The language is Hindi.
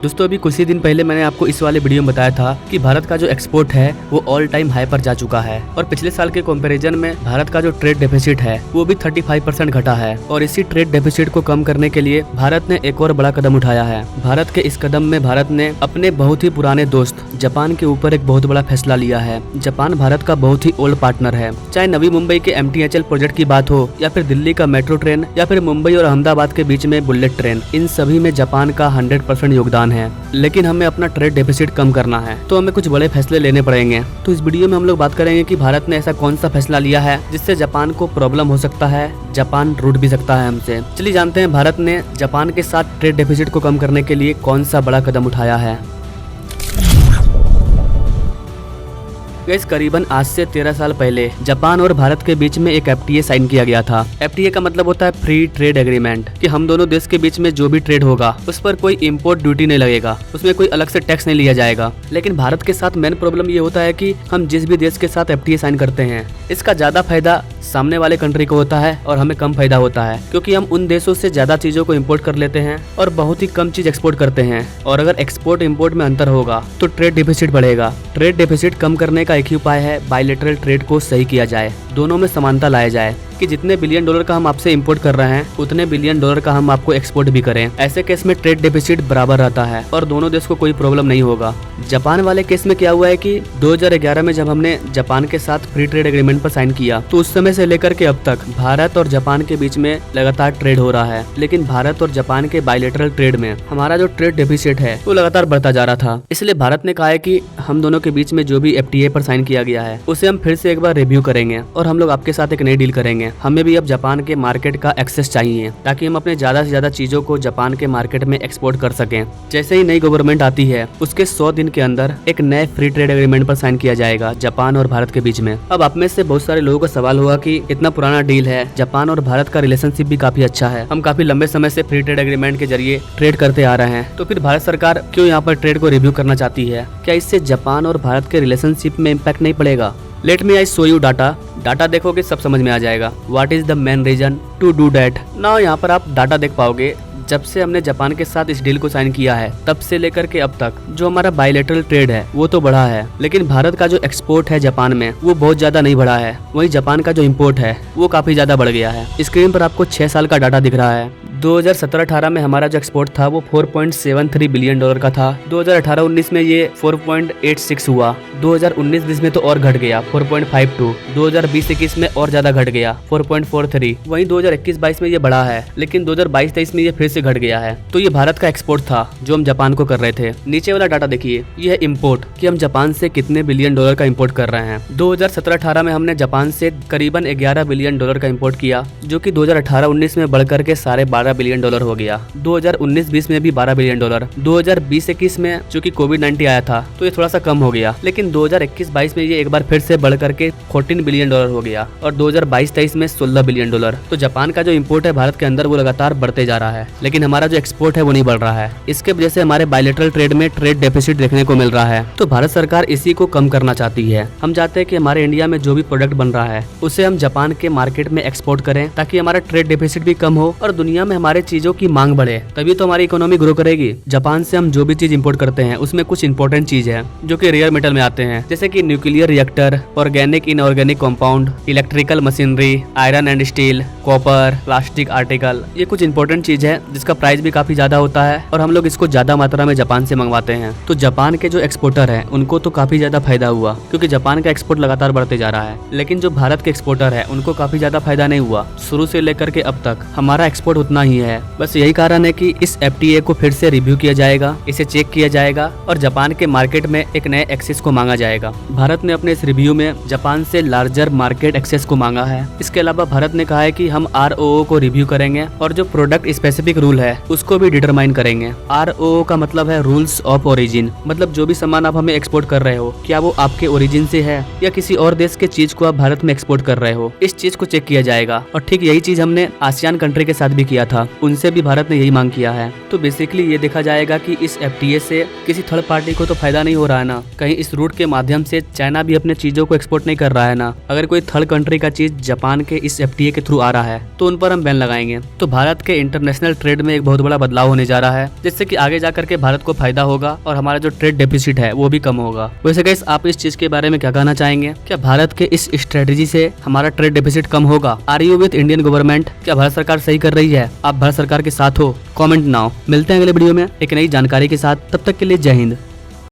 दोस्तों अभी कुछ ही दिन पहले मैंने आपको इस वाले वीडियो में बताया था कि भारत का जो एक्सपोर्ट है वो ऑल टाइम हाई पर जा चुका है और पिछले साल के कंपैरिजन में भारत का जो ट्रेड डेफिसिट है वो भी 35% घटा है। और इसी ट्रेड डेफिसिट को कम करने के लिए भारत ने एक और बड़ा कदम उठाया है। भारत के इस कदम में भारत ने अपने बहुत ही पुराने दोस्त जापान के ऊपर एक बहुत बड़ा फैसला लिया है। जापान भारत का बहुत ही ओल्ड पार्टनर है। चाहे नवी मुंबई के MTHL प्रोजेक्ट की बात हो या फिर दिल्ली का मेट्रो ट्रेन या फिर मुंबई और अहमदाबाद के बीच में बुलेट ट्रेन, इन सभी में जापान का 100% योगदान है। लेकिन हमें अपना ट्रेड डेफिसिट कम करना है तो हमें कुछ बड़े फैसले लेने पड़ेंगे। तो इस वीडियो में हम लोग बात करेंगे कि भारत ने ऐसा कौन सा फैसला लिया है जिससे जापान को प्रॉब्लम हो सकता है, जापान रूठ भी सकता है हमसे। चलिए जानते हैं भारत ने जापान के साथ ट्रेड डेफिसिट को कम करने के लिए कौन सा बड़ा कदम उठाया है। गाइस करीबन आज से 13 साल पहले जापान और भारत के बीच में एक FTA साइन किया गया था। FTA का मतलब होता है फ्री ट्रेड एग्रीमेंट, कि हम दोनों देश के बीच में जो भी ट्रेड होगा उस पर कोई इम्पोर्ट ड्यूटी नहीं लगेगा, उसमें कोई अलग से टैक्स नहीं लिया जाएगा। लेकिन भारत के साथ मेन प्रॉब्लम ये होता है कि हम जिस भी देश के साथ FTA साइन करते हैं इसका ज्यादा फायदा सामने वाले कंट्री को होता है और हमें कम फायदा होता है, क्योंकि हम उन देशों से ज्यादा चीजों को इम्पोर्ट कर लेते हैं और बहुत ही कम चीज एक्सपोर्ट करते हैं। और अगर एक्सपोर्ट इम्पोर्ट में अंतर होगा तो ट्रेड डेफिसिट बढ़ेगा। ट्रेड डेफिसिट कम करने का एक ही उपाय है, बायलैटरल ट्रेड को सही किया जाए, दोनों में समानता लाया जाए कि जितने बिलियन डॉलर का हम आपसे इंपोर्ट कर रहे हैं उतने बिलियन डॉलर का हम आपको एक्सपोर्ट भी करें। ऐसे केस में ट्रेड डेफिसिट बराबर रहता है और दोनों देश को कोई प्रॉब्लम नहीं होगा। जापान वाले केस में क्या हुआ है कि 2011 में जब हमने जापान के साथ फ्री ट्रेड एग्रीमेंट पर साइन किया तो उस समय से लेकर के अब तक भारत और जापान के बीच में लगातार ट्रेड हो रहा है। लेकिन भारत और जापान के बायलैटरल ट्रेड में हमारा जो ट्रेड डेफिसिट है वो लगातार बढ़ता जा रहा था। इसलिए भारत ने कहा है कि हम दोनों के बीच में जो भी FTA पर साइन किया गया है उसे हम फिर से एक बार रिव्यू करेंगे और हम लोग आपके साथ एक नई डील करेंगे। हमें भी अब जापान के मार्केट का एक्सेस चाहिए ताकि हम अपने ज्यादा से ज्यादा चीजों को जापान के मार्केट में एक्सपोर्ट कर सकें। जैसे ही नई गवर्नमेंट आती है उसके 100 दिन के अंदर एक नए फ्री ट्रेड एग्रीमेंट पर साइन किया जाएगा जापान और भारत के बीच में। अब आप में से बहुत सारे लोगों का सवाल होगा कि इतना पुराना डील है, जापान और भारत का रिलेशनशिप भी काफी अच्छा है, हम काफी लंबे समय से फ्री ट्रेड एग्रीमेंट के जरिए ट्रेड करते आ रहे हैं, तो फिर भारत सरकार क्यों यहाँ पर ट्रेड को रिव्यू करना चाहती है? क्या इससे जापान और भारत के रिलेशनशिप में इम्पैक्ट नहीं पड़ेगा? Let me I show you data देखोगे सब समझ में आ जाएगा। What is the main reason to do that now. यहाँ पर आप डाटा देख पाओगे। जब से हमने जापान के साथ इस डील को साइन किया है तब से लेकर के अब तक जो हमारा बायलैटरल ट्रेड है वो तो बढ़ा है, लेकिन भारत का जो एक्सपोर्ट है जापान में वो बहुत ज्यादा नहीं बढ़ा है। वहीं जापान का जो इम्पोर्ट है वो काफी ज्यादा बढ़ गया है। स्क्रीन पर आपको 6 साल का डाटा दिख रहा है। 2017-18 में हमारा जो एक्सपोर्ट था वो 4.73 बिलियन डॉलर का था। 2018-19 में ये 4.86 हुआ। 2019-20 में तो और घट गया 4.52। 2020-21 में और ज्यादा घट गया 4.43। वहीं 2021-22 में ये बढ़ा है, लेकिन 2022-23 में ये फिर से घट गया है। तो ये भारत का एक्सपोर्ट था जो हम जापान को कर रहे थे। नीचे वाला डाटा देखिए, ये है इम्पोर्ट, कि हम जापान से कितने बिलियन डॉलर का इम्पोर्ट कर रहे हैं। 2017-18 में हमने जापान से करीबन 11 बिलियन डॉलर का इम्पोर्ट किया, जो कि 2018-19 में बढ़कर के 12.5 बिलियन डॉलर हो गया। 2019-20 में भी 12 बिलियन डॉलर। 2020-21 में चूंकि कोविड-19 आया था तो ये थोड़ा सा कम हो गया, लेकिन 2021-22 में ये एक बार फिर से बढ़कर के 14 बिलियन डॉलर हो गया और 2022-23 में 16 बिलियन डॉलर। तो जापान का जो इम्पोर्ट है भारत के अंदर वो लगातार बढ़ते जा रहा है, लेकिन हमारा जो एक्सपोर्ट है वो नहीं बढ़ रहा है। इसके वजह से हमारे बायलैटरल ट्रेड में ट्रेड डेफिसिट देखने को मिल रहा है। तो भारत सरकार इसी को कम करना चाहती है। हम चाहते हैं कि हमारे इंडिया में जो भी प्रोडक्ट बन रहा है उसे हम जापान के मार्केट में एक्सपोर्ट करें ताकि हमारा ट्रेड डेफिसिट भी कम हो और दुनिया में हमारे चीजों की मांग बढ़े, तभी तो हमारी इकोनॉमी ग्रो करेगी। जापान से हम जो भी चीज इंपोर्ट करते हैं उसमें कुछ इंपॉर्टेंट चीज है जो कि रेयर मेटल में आते हैं, जैसे कि nuclear reactor, organic inorganic compound, electrical machinery, iron and steel, copper, plastic article. ये कुछ इंपॉर्टेंट चीज है जिसका प्राइस भी काफी ज्यादा होता है और हम लोग इसको ज्यादा मात्रा में जापान से मंगवाते हैं। तो जापान के जो एक्सपोर्टर है उनको तो काफी ज्यादा फायदा हुआ, क्योंकि जापान का एक्सपोर्ट लगातार बढ़ते जा रहा है। लेकिन जो भारत के एक्सपोर्टर है उनको काफी ज्यादा फायदा नहीं हुआ। शुरू से लेकर के अब तक हमारा एक्सपोर्ट उतना ही है। बस यही कारण है कि इस FTA को फिर से रिव्यू किया जाएगा, इसे चेक किया जाएगा और जापान के मार्केट में एक नए एक्सेस को मांगा जाएगा। भारत ने अपने इस रिव्यू में जापान से लार्जर मार्केट एक्सेस को मांगा है। इसके अलावा भारत ने कहा है कि हम ROO को रिव्यू करेंगे और जो प्रोडक्ट स्पेसिफिक रूल है उसको भी डिटरमाइन करेंगे। ROO का मतलब है रूल्स ऑफ ओरिजिन, मतलब जो भी सामान आप हमें एक्सपोर्ट कर रहे हो क्या वो आपके ओरिजिन से है या किसी और देश के चीज को आप भारत में एक्सपोर्ट कर रहे हो, इस चीज को चेक किया जाएगा। और ठीक यही चीज हमने आसियान कंट्री के साथ भी किया था, उनसे भी भारत ने यही मांग किया है। तो बेसिकली ये देखा जाएगा कि इस FTA से किसी थर्ड पार्टी को तो फायदा नहीं हो रहा है ना, कहीं इस रूट के माध्यम से चाइना भी अपने चीजों को एक्सपोर्ट नहीं कर रहा है ना। अगर कोई थर्ड कंट्री का चीज जापान के इस FTA के थ्रू आ रहा रहा है तो उन पर हम बैन लगाएंगे। तो भारत के इंटरनेशनल ट्रेड में एक बहुत बड़ा बदलाव होने जा रहा है, जिससे कि आगे जाकर के भारत को फायदा होगा और हमारा जो ट्रेड डेफिसिट है वो भी कम होगा। वैसे गाइस आप इस चीज के बारे में क्या कहना चाहेंगे? क्या भारत के इस स्ट्रेटेजी से हमारा ट्रेड डेफिसिट कम होगा? Are you with Indian government? क्या भारत सरकार सही कर रही है? आप भारत सरकार के साथ हो? Comment now. मिलते हैं अगले वीडियो में एक नई जानकारी के साथ, तब तक के लिए जय हिंद।